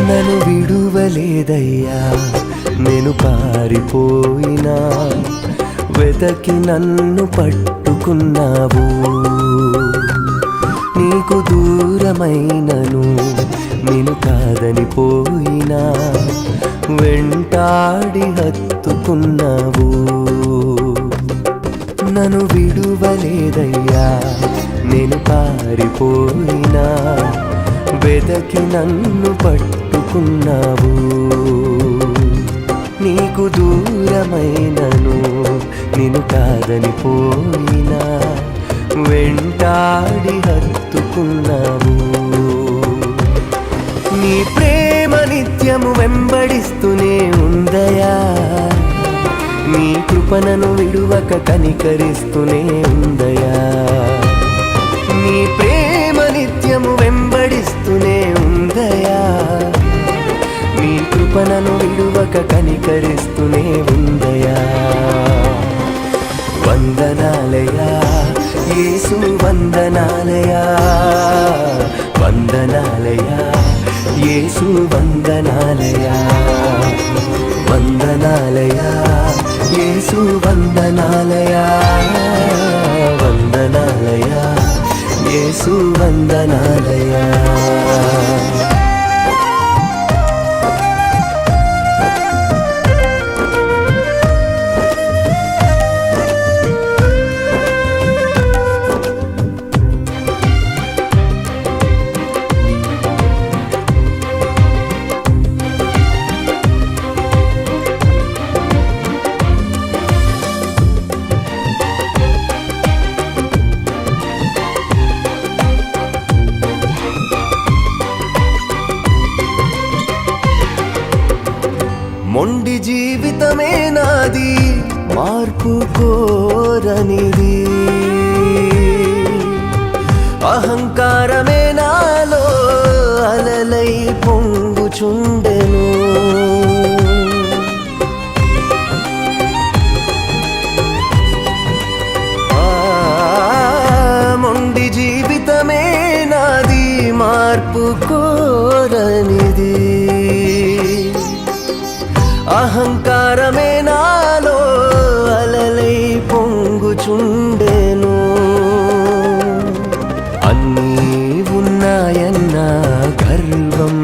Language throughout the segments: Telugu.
నన్ను విడువలేదయ్యా, నేను పారిపోయినా వెతకి నన్ను పట్టుకున్నావు. నీకు దూరమైనను నేను కాదని పోయినా వెంటాడి హత్తుకున్నావు. నన్ను విడువలేదయ్యా, నేను పారిపోయినా వెదకి నన్ను పట్టుకున్నావు. నీకు దూరమైనను నిన్ను కాదని పోయినా వెంటాడి హత్తుకున్నావు. నీ ప్రేమ నిత్యము వెంబడిస్తూనే ఉందయా, నీ కృపణను విడువక కనికరిస్తూనే ఉందయా. నీ ప్రేమ నిత్యము వెంబడిస్తూనే ఉందయా, నీ కృపణను విడువక కనికరిస్తూనే ఉందయా. వందనాలయా యేసు, వందనాలయా, వందనాలయా యేసు, వందనాలయా. వందనాలయా యేసు, వందనాలయా, వందనాలయా యేసు, వందనాలయా. మొండి జీవితమే నాది, మార్పు కోరనిది. అహంకారమే నాలో అలలై పొంగుచుండెను. మొండి జీవితమే నాది, మార్పు కోరనిది. అహంకారమే నాలో అలలై పొంగుచుండెను. అన్నీ ఉన్నాయన్న గర్వం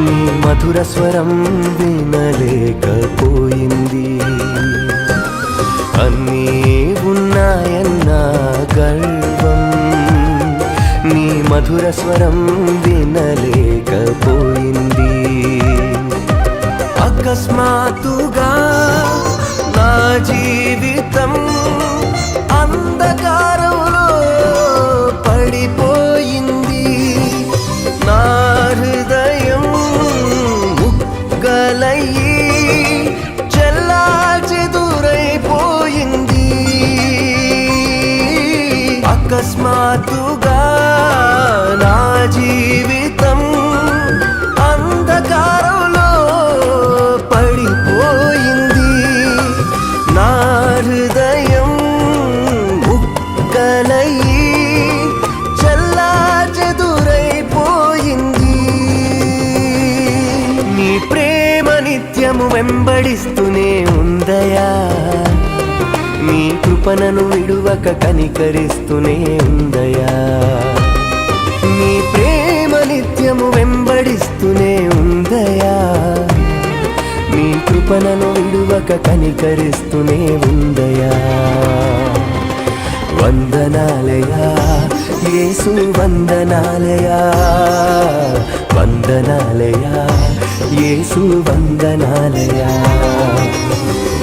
నీ మధుర స్వరం వినలేకపోయింది. అన్నీ ఉన్నాయన్న గర్వం నీ మధుర స్వరం వినలేకపోయింది. అకస్మాత్తుగా నా జీవితం అంధకారంలో పడిపోయింది. నా హృదయం ముక్కలయ్యి చెల్లాచెదురైపోయింది. అకస్మాత్తుగా నా జీవితం అంధకారంలో పడిపోయింది. నా హృదయం ముక్కలయ్యి చెల్లాచెదురైపోయింది. నీ ప్రేమ నిత్యము వెంబడిస్తూనే ఉందయా, నీ కృపణను విడువక కనికరిస్తూనే ఉందయా. నీ ప్రేమ నిత్యము వెంబడిస్తూనే ఉందయా, నీ కృపణను విడువక కనికరిస్తూనే ఉందయా. వందనాలయా యేసు, వందనాలయా, వందనాలయా యేసు వందనాలయా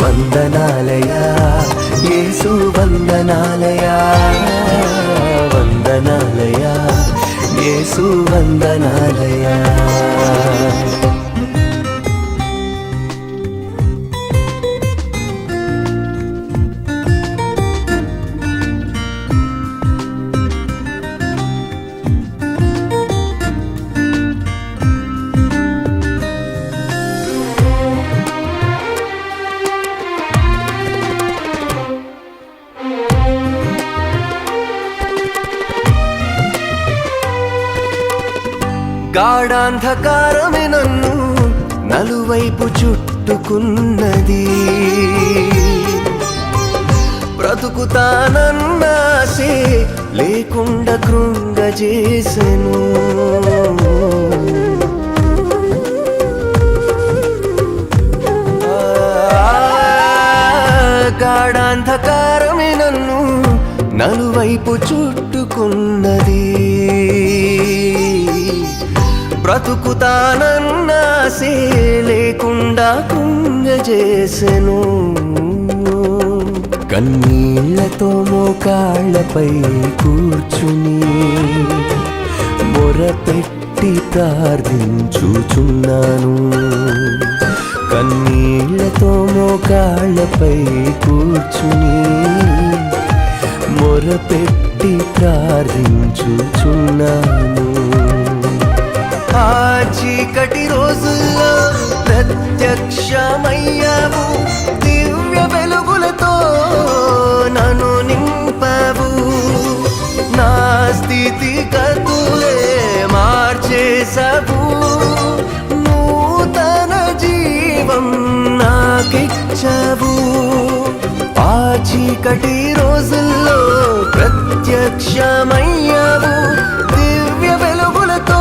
వందనాలయా యేసు వందనాలయా వందనాలయా యేసు వందనాలయా గాఢాంధకారమే నన్ను నలువైపు చుట్టుకున్నది బ్రతుకుతానన్నాసే లేకుండా కృంగజేసెను గాఢాంధకారమే నన్ను నలువైపు చుట్టుకున్నది బ్రతుకుతానన్నాసే లేకుండా కుంగజేసెను కన్నీళ్లతో మోకాళ్లపై కూర్చుని మొరపెట్టి ప్రార్థించుచున్నాను కన్నీళ్లతో మోకాళ్లపై కూర్చుని మొరపెట్టి ప్రార్థించుచున్నాను ఆ చీకటి రోజుల్లో ప్రత్యక్షమయ్యావు దివ్య వెలుగులతో నన్ను నింపావు నా స్థితిగతులే మార్చేసావు నూతన జీవం నాకిచ్చావు ఆ చీకటి రోజుల్లో ప్రత్యక్షమయ్యావు దివ్య వెలుగులతో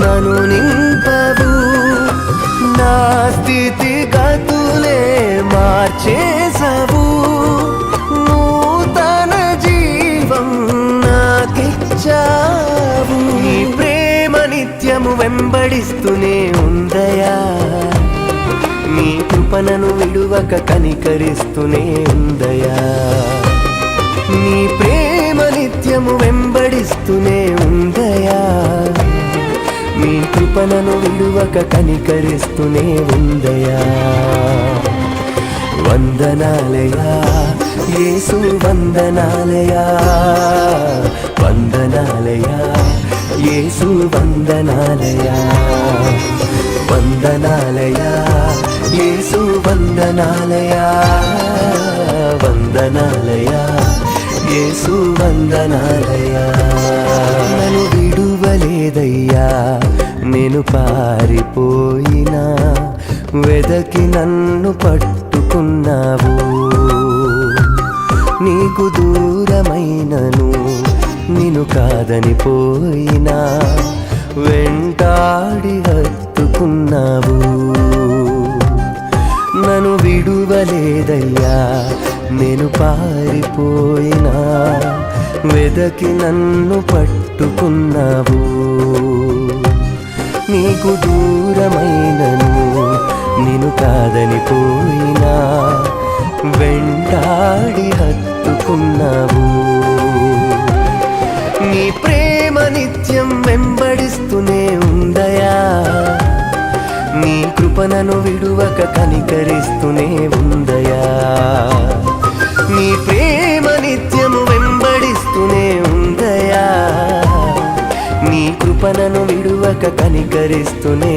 నన్ను నింపావు నా స్థితిగతులే మార్చేసావు నూతన జీవం నాకిచ్చావు నీ ప్రేమ నిత్యము వెంబడిస్తూనే ఉందయా నీ కృపణను విడువక కనికరిస్తూనే ఉందయా నీ ప్రేమ నిత్యము వెంబడిస్తూనే ఉందయా నీ కృపణను విడువక కనికరిస్తూనే ఉందయా వందనాలయా యేసు వందనాలయా వందనాలయా యేసు వందనాలయా వందనాలయా యేసు వందనాలయా వందనాలయా యేసు వందనాలయా నన్ను విడువలేదయ్యా నేను పారిపోయినా వెదకి నన్ను పట్టుకున్నావు నీకు దూరమైనను నిన్ను కాదని పోయినా వెంటాడి హత్తుకున్నావు నన్ను విడువలేదయ్యా నేను పారిపోయినా వెదకి నన్ను పట్టుకున్నావు నీకు దూరమైనను నిన్ను కాదని పోయినా వెంటాడి హత్తుకున్నావు నీ ప్రేమ నిత్యం వెంబడిస్తూనే ఉందయా నీ కృపణను విడువక కనికరిస్తూనే ఉందయా నీ ప్రేమ నిత్యము వెంబడిస్తూనే ఉందయా నీ కృపణను విడువక కనికరిస్తూనే